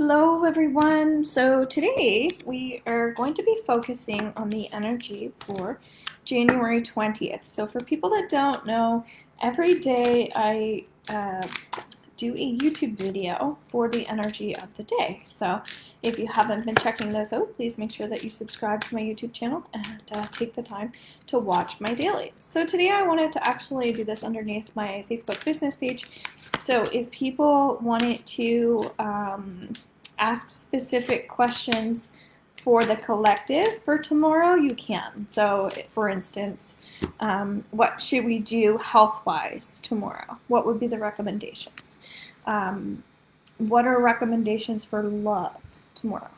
Hello, everyone. So today we are going to be focusing on the energy for January 20th. So for people that don't know, every day I do a YouTube video for the energy of the day. So if you haven't been checking those out, please make sure that you subscribe to my YouTube channel and take the time to watch my dailies. So today I wanted to actually do this underneath my Facebook business page. So if people wanted to ask specific questions for the collective for tomorrow, you can. So for instance, what should we do health-wise tomorrow? What would be the recommendations? What are recommendations for love tomorrow?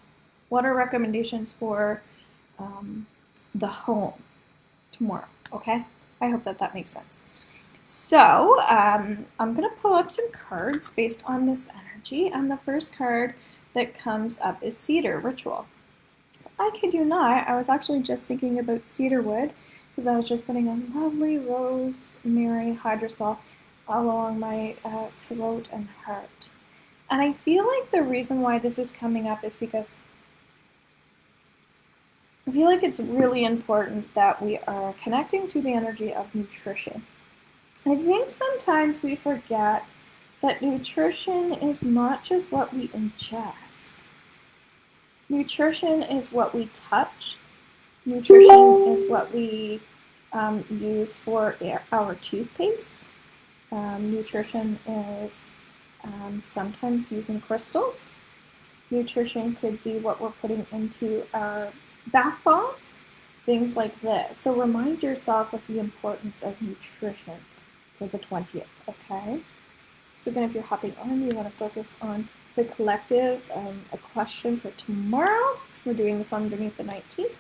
What are recommendations for the home tomorrow? Okay, I hope that makes sense. So I'm going to pull up some cards based on this energy, and the first card that comes up is Cedar Ritual. I kid you not, I was actually just thinking about cedarwood because I was just putting a lovely rosemary hydrosol along my throat and heart. And I feel like the reason why this is coming up is because I feel like it's really important that we are connecting to the energy of nutrition. I think sometimes we forget that nutrition is not just what we ingest. Nutrition is what we touch. Nutrition is what we use for our toothpaste. Nutrition is sometimes using crystals. Nutrition could be what we're putting into our bath bombs, things like this. So remind yourself of the importance of nutrition for the 20th, okay? So again, if you're hopping on, you want to focus on the collective, a question for tomorrow. We're doing this underneath the 19th.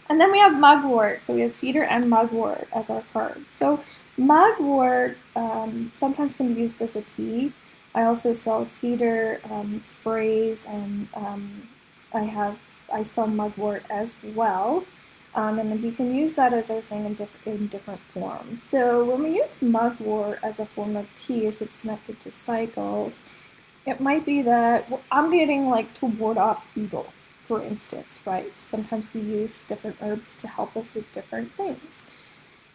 And then we have mugwort. So we have cedar and mugwort as our card. So mugwort sometimes can be used as a tea. I also sell cedar sprays, and I sell mugwort as well. And then you can use that, as I was saying, in different forms. So when we use mugwort as a form of tea, as it's connected to cycles, it might be that I'm getting like to ward off evil, for instance, right? Sometimes we use different herbs to help us with different things.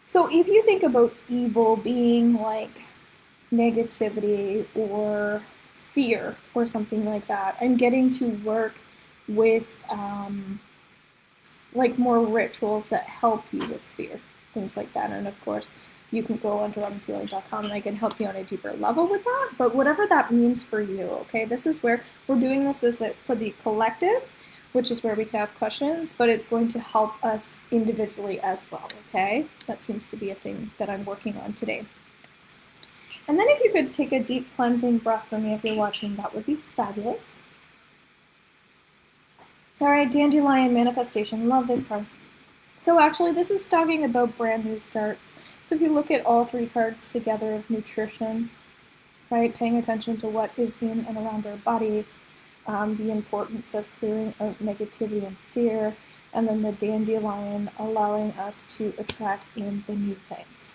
So if you think about evil being like negativity or fear or something like that, and getting to work with like more rituals that help you with fear, things like that. And of course, you can go onto robinsealy.com and I can help you on a deeper level with that. But whatever that means for you, okay, this is where we're doing this for the collective, which is where we can ask questions, but it's going to help us individually as well, okay? That seems to be a thing that I'm working on today. And then if you could take a deep cleansing breath for me if you're watching, that would be fabulous. All right, Dandelion Manifestation. Love this card. So actually, this is talking about brand new starts. So if you look at all three cards together of nutrition, right, paying attention to what is in and around our body, the importance of clearing out negativity and fear, and then the dandelion allowing us to attract in the new things.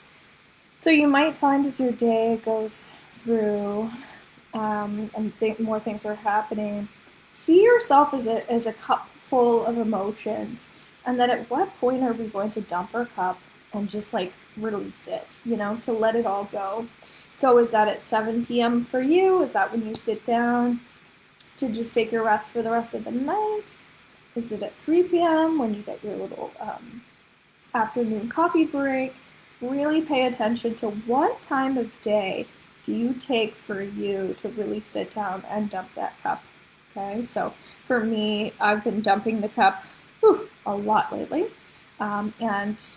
So you might find as your day goes through and more things are happening, see yourself as a cup full of emotions, and then at what point are we going to dump our cup and just like release it, to let it all go? So is that at 7 p.m. for you? Is that when you sit down to just take your rest for the rest of the night? Is it at 3 p.m. when you get your little afternoon coffee break? Really pay attention to what time of day do you take for you to really sit down and dump that cup. Okay, so for me, I've been dumping the cup a lot lately, and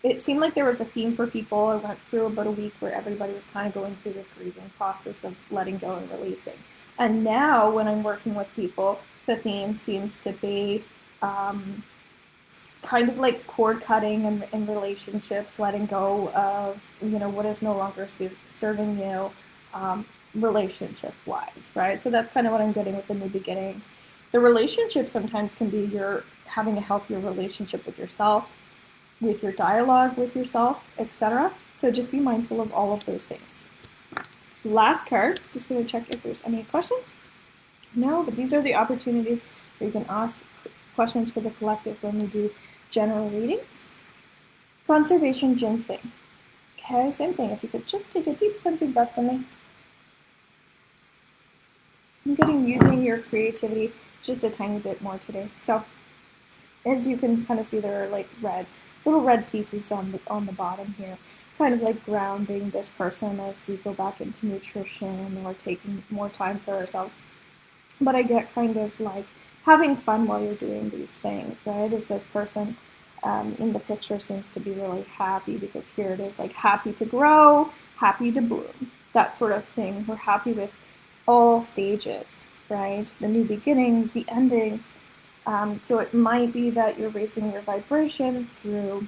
it seemed like there was a theme for people. I went through about a week where everybody was kind of going through this grieving process of letting go and releasing. And now when I'm working with people, the theme seems to be kind of like cord cutting in relationships, letting go of what is no longer serving you relationship wise, right? So that's kind of what I'm getting with the new beginnings. The relationship sometimes can be you're having a healthier relationship with yourself, with your dialogue with yourself, etc. So just be mindful of all of those things. Last card, just going to check if there's any questions. No, but these are the opportunities where you can ask questions for the collective when we do general readings. Conservation ginseng. Okay, same thing. If you could just take a deep cleansing breath for me. I'm getting using your creativity just a tiny bit more today. So as you can kind of see, there are like little red pieces on the bottom here, kind of like grounding this person as we go back into nutrition or taking more time for ourselves. But I get kind of like having fun while you're doing these things, right? As this person in the picture seems to be really happy, because here it is like happy to grow, happy to bloom, that sort of thing. We're happy with all stages, right? The new beginnings, the endings. So it might be that you're raising your vibration through,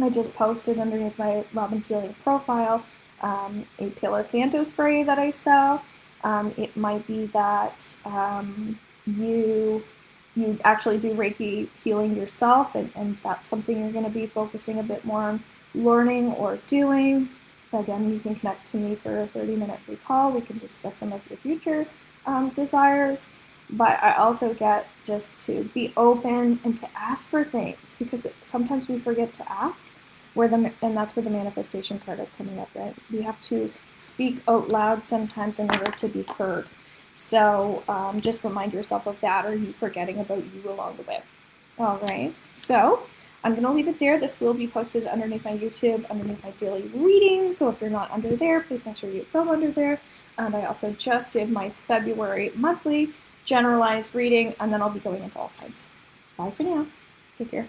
I just posted underneath my Robin's Healing profile, a Palo Santo spray that I sell. It might be that you actually do Reiki healing yourself, and that's something you're going to be focusing a bit more on learning or doing. Again, you can connect to me for a 30-minute free call. We can discuss some of your future desires. But I also get just to be open and to ask for things, because sometimes we forget to ask, and that's where the manifestation card is coming up, right? We have to speak out loud sometimes in order to be heard. So just remind yourself of that, or you forgetting about you along the way. All right, so I'm going to leave it there. This will be posted underneath my YouTube, underneath my daily reading. So if you're not under there, please make sure you go under there. And I also just did my February monthly generalized reading, and then I'll be going into all signs. Bye for now. Take care.